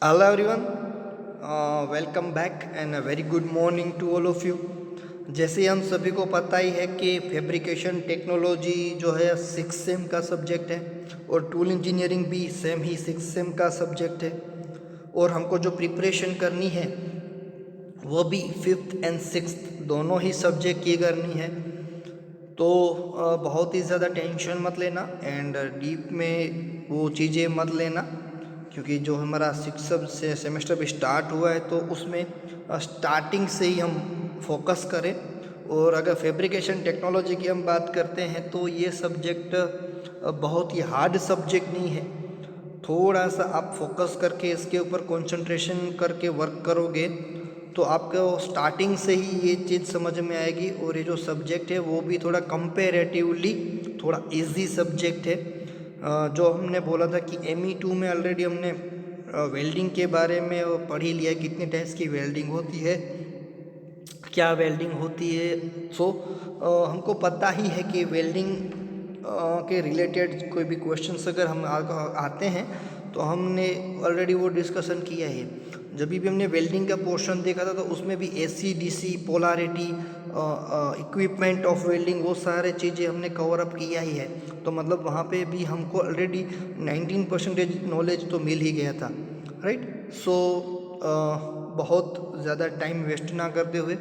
Hello everyone, welcome back and a very good morning to all of you. जैसे हम सभी को पता ही है कि फैब्रिकेशन टेक्नोलॉजी जो है 6 सेम का सब्जेक्ट है और टूल इंजीनियरिंग भी सेम ही 6 सेम का सब्जेक्ट है। और हमको जो प्रिपरेशन करनी है वो भी फिफ्थ एंड सिक्स्थ दोनों ही सब्जेक्ट की करनी है। तो बहुत ही ज़्यादा टेंशन मत लेना एंड डीप में वो चीज़ें मत लेना, क्योंकि जो हमारा सिक्स से सेमेस्टर भी स्टार्ट हुआ है तो उसमें स्टार्टिंग से ही हम फोकस करें। और अगर फैब्रिकेशन टेक्नोलॉजी की हम बात करते हैं तो ये सब्जेक्ट बहुत ही हार्ड सब्जेक्ट नहीं है। थोड़ा सा आप फोकस करके इसके ऊपर कंसंट्रेशन करके वर्क करोगे तो आपको स्टार्टिंग से ही ये चीज़ समझ में आएगी। और ये जो सब्जेक्ट है वो भी थोड़ा कंपेरेटिवली थोड़ा इजी सब्जेक्ट है। जो हमने बोला था कि ME2 में ऑलरेडी हमने वेल्डिंग के बारे में पढ़ ही लिया है, कितने टाइप्स की वेल्डिंग होती है, क्या वेल्डिंग होती है। सो हमको पता ही है कि वेल्डिंग के रिलेटेड कोई भी क्वेश्चंस अगर हम आते हैं तो हमने ऑलरेडी वो डिस्कशन किया है। जब भी हमने वेल्डिंग का पोर्शन देखा था तो उसमें भी AC DC polarity, equipment of welding, वो सारे चीज़ें हमने कवर अप किया ही है। तो मतलब वहाँ पे भी हमको ऑलरेडी 19% नॉलेज तो मिल ही गया था, राइट। सो बहुत ज़्यादा टाइम वेस्ट ना करते हुए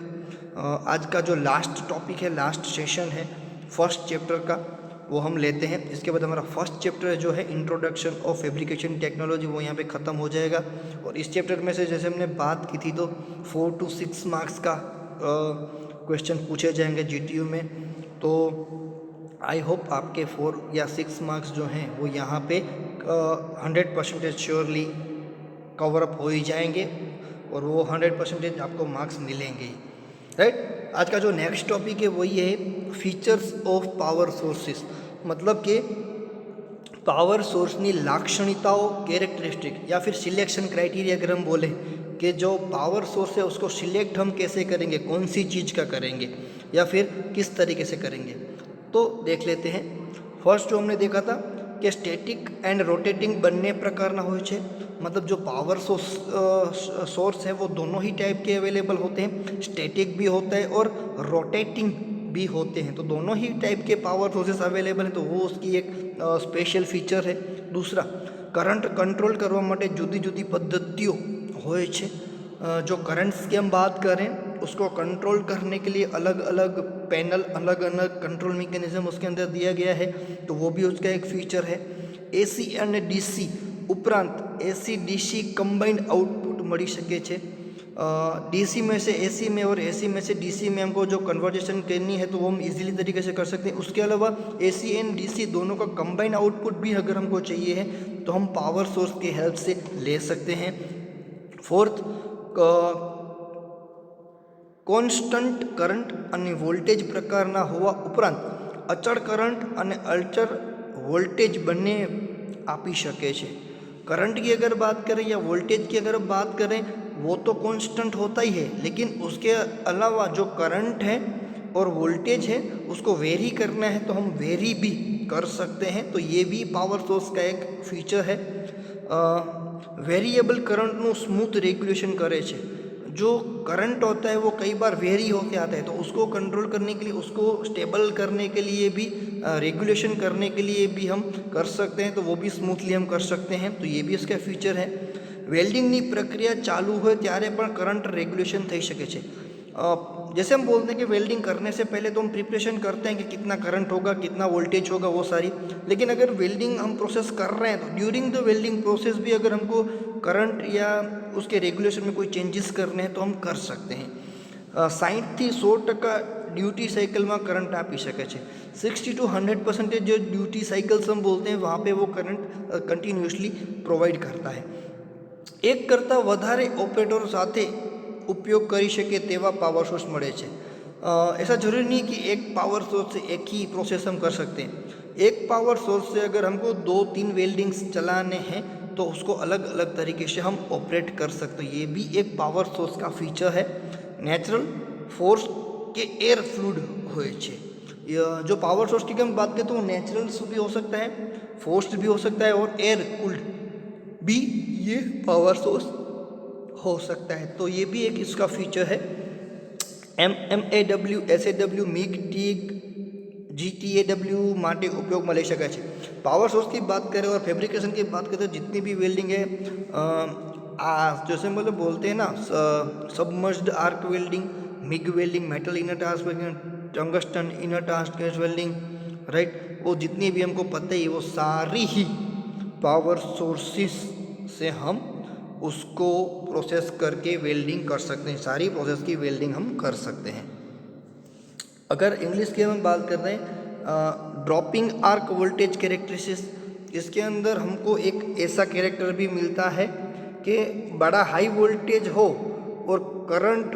आज का जो लास्ट टॉपिक है, लास्ट सेशन है फर्स्ट चैप्टर का, वो हम लेते हैं। इसके बाद हमारा फर्स्ट चैप्टर जो है इंट्रोडक्शन ऑफ फैब्रिकेशन टेक्नोलॉजी, वो यहाँ पे ख़त्म हो जाएगा। और इस चैप्टर में से जैसे हमने बात की थी तो 4 to 6 मार्क्स का क्वेश्चन पूछे जाएंगे GTU में। तो आई होप आपके 4 या 6 मार्क्स जो हैं वो यहाँ पे 100% श्योरली कवर अप हो ही जाएंगे और वो 100% आपको मार्क्स मिलेंगे, राइट। आज का जो नेक्स्ट टॉपिक है वही है फीचर्स ऑफ पावर सोर्सेस, मतलब कि पावर सोर्सनी लाक्षणिकताओं, कैरेक्टरिस्टिक या फिर सिलेक्शन क्राइटेरिया अगर हम बोले कि जो पावर सोर्स है उसको सिलेक्ट हम कैसे करेंगे, कौन सी चीज़ का करेंगे या फिर किस तरीके से करेंगे, तो देख लेते हैं। फर्स्ट जो हमने देखा था कि स्टैटिक एंड रोटेटिंग બંને પ્રકારના હોય છે। मतलब जो पावर सोर्स है वो दोनों ही टाइप के अवेलेबल होते हैं, स्टैटिक भी होता है और रोटेटिंग भी होते हैं। तो दोनों ही टाइप के पावर सोर्सेस अवेलेबल हैं, तो वो उसकी एक स्पेशल फीचर है। दूसरा, करंट कंट्रोल કરવા માટે જુદી જુદી પદ્ધતિઓ હોય છે। जो करंट्स की हम बात करें उसको कंट्रोल करने के लिए अलग अलग पैनल, अलग अलग कंट्रोल मैकेनिज्म उसके अंदर दिया गया है, तो वो भी उसका एक फीचर है। AC અને DC उपरांत AC DC कंबाइंड आउटपुट મળી શકે છે। DC में से AC में और AC में से DC में हमको जो कन्वर्जेशन करनी है तो वो हम इजीली तरीके से कर सकते हैं। उसके अलावा AC एंड DC दोनों का कंबाइंड आउटपुट भी अगर हमको चाहिए है तो हम पावर सोर्स की हेल्प से ले सकते हैं। फोर्थ, કોન્સ્ટન્ટ કરંટ અને વોલ્ટેજ પ્રકારના હોવા ઉપરાંત અચળ કરંટ અને અચળ वोल्टेज બંને આપી શકે છે। करंट की अगर बात करें या वोल्टेज की अगर बात करें वो तो कांस्टेंट होता ही है, लेकिन उसके अलावा जो करंट है और वोल्टेज है उसको वेरी करना है तो हम वेरी भी कर सकते हैं। तो ये भी पावर सोर्स का एक फीचर है। वेरिएबल करंटનું स्मूथ रेगुलेशन करे છે। जो करंट होता है वो कई बार वेरी होके आता है, तो उसको कंट्रोल करने के लिए, उसको स्टेबल करने के लिए भी, रेगुलेशन करने के लिए भी हम कर सकते हैं, तो वो भी स्मूथली हम कर सकते हैं। तो ये भी इसका फीचर है। वेल्डिंगની प्रक्रिया चालू હોય ત્યારે પણ કરंट रेगुलेशन થઈ શકે છે। जैसे हम बोलते हैं कि वेल्डिंग करने से पहले तो हम प्रिपरेशन करते हैं कि कितना करंट होगा, कितना वोल्टेज होगा, वो सारी। लेकिन अगर वेल्डिंग हम प्रोसेस कर रहे हैं तो ड्यूरिंग द वेल्डिंग प्रोसेस भी अगर हमको करंट या उसके रेगुलेशन में कोई चेंजेस करने हैं तो हम कर सकते हैं। 60 થી 100% ड्यूटी साइकिल में करंट आपी सके छे। 60 to 100% जो ड्यूटी साइकिल्स हम बोलते हैं वहाँ पे वो करंट कंटिन्यूसली प्रोवाइड करता है। एक करता વધારે ऑपरेटरों સાથે उपयोग કરી શકે તેવા पावर सोर्स મળે છે। ऐसा जरूरी नहीं कि एक पावर सोर्स से एक ही प्रोसेस हम कर सकते हैं। एक पावर सोर्स से अगर हमको 2-3 वेल्डिंग्स चलाने हैं तो उसको अलग अलग तरीके से हम ऑपरेट कर सकते हैं। ये भी एक पावर सोर्स का फीचर है। नेचुरल फोर्स के एयर फ्लूइड હોય છે। जो पावर सोर्स की हम बात करें तो वो नेचुरल भी हो सकता है, फोर्स्ड भी हो सकता है और एयर कूल्ड भी ये पावर सोर्स हो सकता है। तो ये भी एक इसका फीचर है। MAW, SAW, MIG, TIG, GTAW માટે ઉપયોગમાં લઈ શકાય છે। પાવર સોર્સ की बात करें और फैब्रिकेशन की बात करें तो जितनी भी वेल्डिंग है, जैसे मतलब बोलते हैं ना, submerged arc welding, MiG welding, metal inner task welding, tungsten inner task welding, right, वो जितनी भी हमको पता है वो सारी ही पावर सोर्सेस से हम उसको प्रोसेस करके वेल्डिंग कर सकते हैं। सारी प्रोसेस की वेल्डिंग हम कर सकते हैं। अगर इंग्लिश की हम बात कर रहे हैं, ड्रॉपिंग आर्क वोल्टेज कैरेक्टरिस्टिक्स, इसके अंदर हमको एक ऐसा कैरेक्टर भी मिलता है कि बड़ा हाई वोल्टेज हो और करंट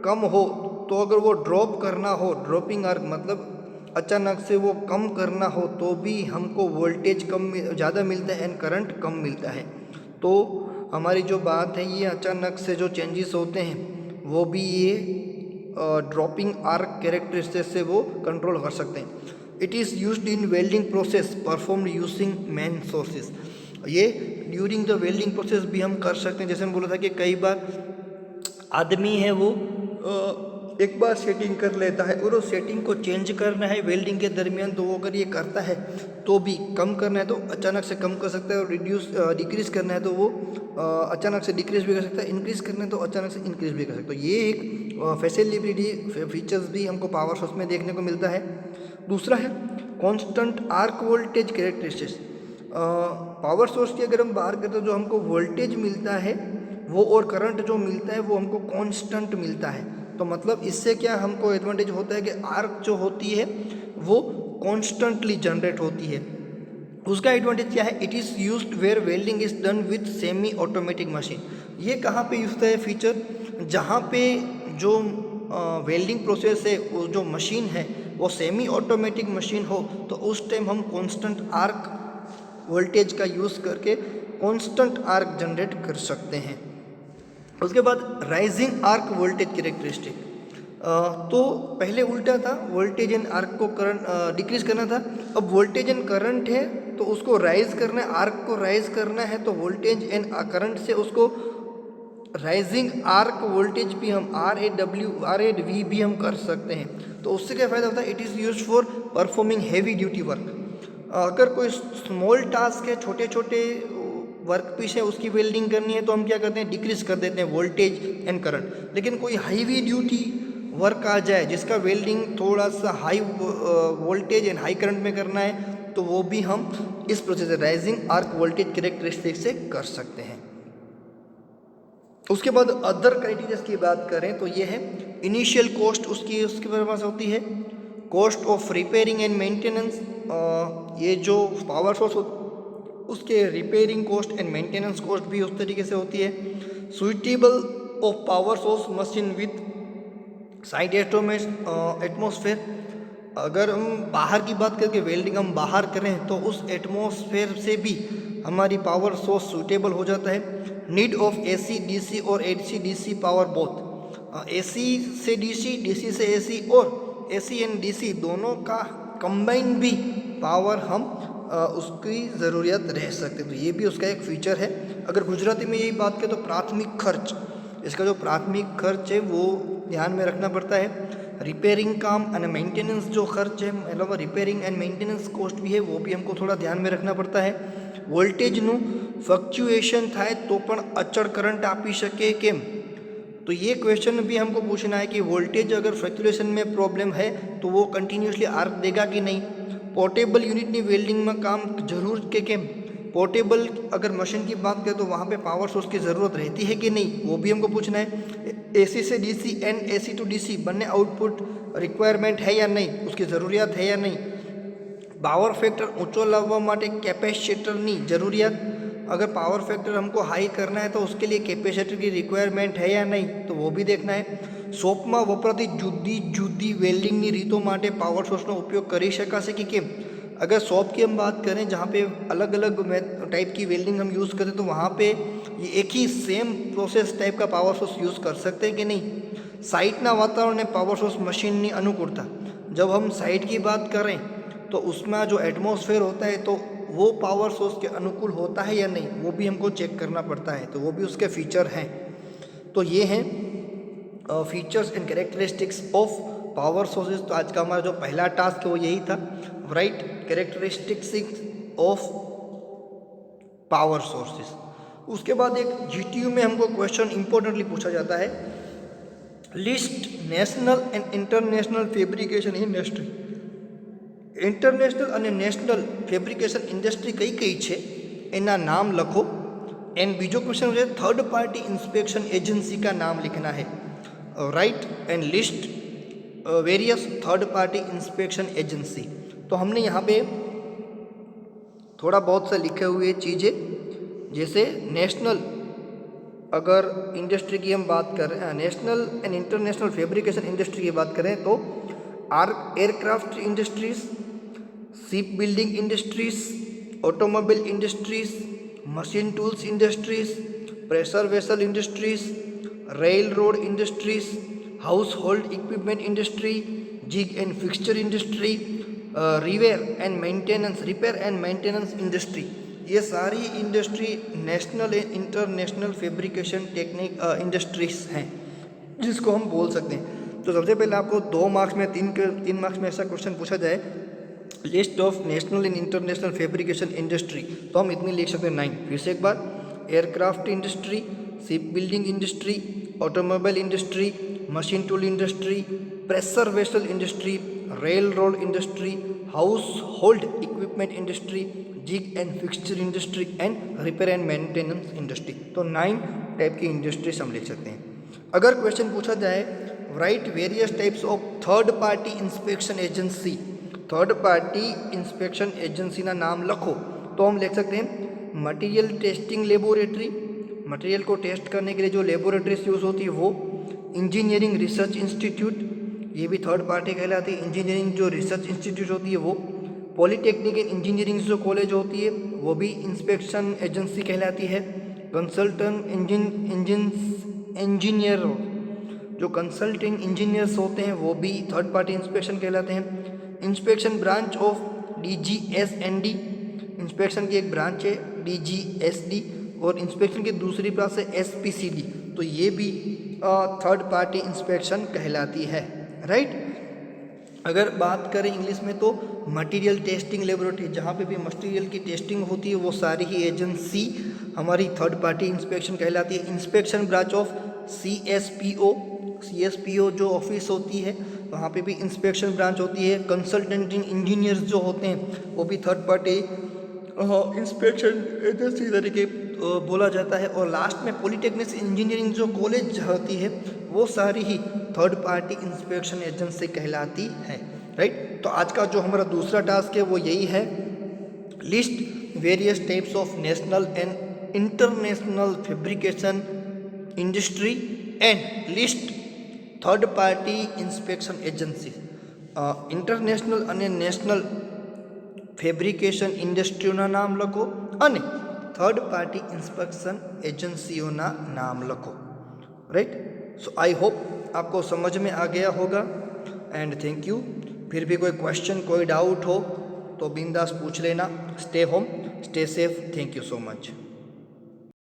कम हो, तो अगर वो ड्रॉप करना हो, ड्रॉपिंग आर्क मतलब अचानक से वो कम करना हो, तो भी हमको वोल्टेज कम ज़्यादा मिलता है एंड करंट कम मिलता है। तो हमारी जो बात है, ये अचानक से जो चेंजेस होते हैं वो भी ये ड्रॉपिंग आर्क कैरेक्टरिस्टिक्स से वो कंट्रोल कर सकते हैं। It is used in welding process performed using main sources. ये ड्यूरिंग द वेल्डिंग प्रोसेस भी हम कर सकते हैं। जैसे हम बोला था कि कई बार आदमी है वो एक बार सेटिंग कर लेता है और उस सेटिंग को चेंज करना है वेल्डिंग के दरमियान, तो वो अगर ये करता है तो भी कम करना है तो अचानक से कम कर सकता है, और डिक्रीज़ करना है तो वो अचानक से डिक्रीज़ भी कर सकता है, इंक्रीज़ करना है तो अचानक से इंक्रीज़ भी कर सकता है। ये एक फैसिलिटी फीचर्स भी हमको पावर सोर्स में देखने को मिलता है। दूसरा है constant arc voltage characteristics. Power source की अगर हम बात करते हैं, जो हमको वोल्टेज मिलता है वो और करंट जो मिलता है वो हमको कांस्टेंट मिलता है। तो मतलब इससे क्या हमको एडवांटेज होता है कि आर्क जो होती है वो कॉन्स्टेंटली जनरेट होती है। उसका एडवांटेज क्या है? It is used where welding is done with semi automatic machine. ये कहाँ पे यूज होता है फीचर? जहाँ पे जो वेल्डिंग प्रोसेस है, वो जो मशीन है वो सेमी ऑटोमेटिक मशीन हो, तो उस टाइम हम कांस्टेंट आर्क वोल्टेज का यूज़ करके कांस्टेंट आर्क जनरेट कर सकते हैं। उसके बाद राइजिंग आर्क वोल्टेज कैरेक्टरिस्टिक। तो पहले उल्टा था, वोल्टेज एंड आर्क को करंट डिक्रीज करना था। अब वोल्टेज एंड करंट है तो उसको राइज करना है, आर्क को राइज करना है, तो वोल्टेज एंड करंट से उसको राइजिंग आर्क वोल्टेज भी हम RAV भी हम कर सकते हैं। तो उससे क्या फ़ायदा होता है? It is use for performing heavy duty work. अगर कोई स्मॉल टास्क है, छोटे छोटे वर्क पीस है, उसकी वेल्डिंग करनी है, तो हम क्या करते हैं? डिक्रीज कर देते हैं वोल्टेज एंड करंट। लेकिन कोई हैवी ड्यूटी वर्क आ जाए जिसका वेल्डिंग थोड़ा सा high voltage and high current में करना है, तो वो भी हम इस प्रोसेस से राइजिंग आर्क वोल्टेज कैरेक्टरिस्टिक से कर सकते हैं। उसके बाद अदर क्राइटेरिया की बात करें तो ये है इनिशियल कॉस्ट, उसके पास होती है cost of repairing and maintenance. ये जो पावर सोर्स उसके repairing cost and maintenance cost भी उस तरीके से होती है। Suitable of power source machine with side atmosphere. अगर हम बाहर की बात करके वेल्डिंग हम बाहर करें तो उस एटमॉस्फेयर से भी हमारी पावर सोर्स सूटेबल हो जाता है। नीड ऑफ AC DC और AC DC power both. AC से DC, DC से AC और AC एंड DC दोनों का कंबाइन भी पावर हम उसकी ज़रूरत रह सकते हैं। तो ये भी उसका एक फीचर है। अगर गुजराती में यही बात करें तो प्राथमिक खर्च, इसका जो प्राथमिक खर्च है वो ध्यान में रखना पड़ता है। रिपेयरिंग काम एंड मेंटेनेंस जो खर्च है, मतलब रिपेयरिंग एंड मेंटेनेंस कॉस्ट भी है, वो भी हमको थोड़ा ध्यान में रखना पड़ता है। વોલ્ટેજનું ફ્લક્ચ્યુએશન થાય તો પણ અચળ કરંટ આપી શકે કેમ? तो ये क्वेश्चन भी हमको पूछना है कि वोल्टेज अगर फ्लक्चुएशन में प्रॉब्लम है तो वो कंटिन्यूसली आर्क देगा कि नहीं। पोर्टेबल यूनिटनी वेल्डिंग में काम जरूर के केम? पोर्टेबल अगर मशीन की बात करें तो वहाँ पे पावर सोर्स की ज़रूरत रहती है कि नहीं, वो भी हमको पूछना है। AC से DC and AC to DC बने आउटपुट रिक्वायरमेंट है या नहीं, उसकी ज़रूरियात है या नहीं। पावर फैक्टर ऊँचो लाववा माटे कैपेसिटरनी ज़रूरियात, अगर पावर फैक्टर हमको हाई करना है तो उसके लिए कैपेसिटर की रिक्वायरमेंट है या नहीं, तो वो भी देखना है। शॉप में वपराती जुदी जुदी वेल्डिंगनी रीतों माटे पावर सोर्सनो उपयोग करी शकाशे कि केम? अगर शॉप की हम बात करें जहाँ पे अलग अलग टाइप की वेल्डिंग हम यूज़ करें तो वहाँ पे ये एक ही सेम प्रोसेस टाइप का पावर सोर्स यूज़ कर सकते हैं कि नहीं। साइटना वातावरण ने पावर सोर्स मशीननी अनुकूलता, जब हम साइट की बात करें तो उसमें जो एटमॉस्फेयर होता है तो वो पावर सोर्स के अनुकूल होता है या नहीं, वो भी हमको चेक करना पड़ता है, तो वो भी उसके फीचर हैं। तो ये हैं features and characteristics of power sources. तो आज का हमारा जो पहला टास्क है वो यही था, right characteristics of power sources. उसके बाद एक जीटीयू में हमको क्वेश्चन इंपॉर्टेंटली पूछा जाता है, list national and international fabrication industry. International અને નેશનલ ફેબ્રિકેશન ઇન્ડસ્ટ્રી કઈ કઈ છે એના નામ લખો। एंड बीजो क्वेश्चन है थर्ड पार्टी इंस्पेक्शन एजेंसी का नाम लिखना है, right and list various third party inspection agency. तो हमने यहाँ पे थोड़ा बहुत सा लिखे हुए चीज़ें, जैसे नेशनल अगर इंडस्ट्री की हम बात कर रहे हैं, national and international fabrication industry की बात करें तो aircraft industries, ship building industries, automobile industries, machine tools industries, pressure vessel industries, rail road industries, house hold equipment industry, jig and fixture industry, repair and maintenance industry, ये सारी industry national and international fabrication technique industries हैं जिसको हम बोल सकते हैं। तो सबसे पहले आपको 2 मार्क्स में 3 मार्क्स में ऐसा क्वेश्चन पूछा जाए, list of national and international fabrication industry, तो हम इतनी लिख सकते हैं 9। फिर से एक बार, aircraft industry, ship building industry, automobile industry, machine tool industry, pressure vessel industry, rail road industry, house hold equipment industry, jig and fixture industry and repair and maintenance industry. तो 9 टाइप की इंडस्ट्रीज हम लिख सकते हैं। अगर question पूछा जाए right various types of third party inspection agency, third party inspection agency ना नाम लखो, तो हम लिख सकते हैं मटेरियल टेस्टिंग लेबोरेटरी, मटेरियल को टेस्ट करने के लिए जो लेबोरेटरीज यूज़ होती है वो, इंजीनियरिंग रिसर्च इंस्टीट्यूट, ये भी थर्ड पार्टी कहलाती है, इंजीनियरिंग जो रिसर्च इंस्टीट्यूट होती है वो, पॉलीटेक्निक एंड इंजीनियरिंग जो कॉलेज होती है वो भी इंस्पेक्शन एजेंसी कहलाती है, कंसल्टेंट इंजीनियर जो कंसल्टेंट इंजीनियर्स होते हैं वो भी थर्ड पार्टी इंस्पेक्शन कहलाते हैं। Inspection branch of DGS&D, inspection की एक ब्रांच है DGSD, और इंस्पेक्शन की दूसरी ब्रांच है SPCD, तो ये भी थर्ड पार्टी इंस्पेक्शन कहलाती है, राइट। अगर बात करें इंग्लिश में तो मटेरियल टेस्टिंग लेबोरेटरी, जहाँ पे भी मटेरियल की टेस्टिंग होती है वो सारी ही एजेंसी हमारी थर्ड पार्टी इंस्पेक्शन कहलाती है। इंस्पेक्शन ब्रांच ऑफ CSPO जो ऑफिस होती है वहाँ पे भी इंस्पेक्शन ब्रांच होती है। कंसल्टेंट इंजीनियर्स जो होते हैं वो भी थर्ड पार्टी इंस्पेक्शन एजेंसी तरीके बोला जाता है। और लास्ट में पॉलीटेक्निक इंजीनियरिंग जो कॉलेज होती है वो सारी ही थर्ड पार्टी इंस्पेक्शन एजेंसी कहलाती है, राइट। तो आज का जो हमारा दूसरा टास्क है वो यही है, list various types of national and international fabrication industry and list third party inspection agency. International અને નેશનલ ફેબ્રિકેશન ઇન્ડસ્ટ્રીઓના નામ લખો અને થર્ડ પાર્ટી ઇન્સ્પેક્શન એજન્સીઓના નામ લખો, राइट। सो आई होप आपको समझ में आ गया होगा एंड थैंक यू। फिर भी कोई क्वेश्चन कोई डाउट हो तो बिंदास पूछ लेना। Stay home, stay safe, thank you so much.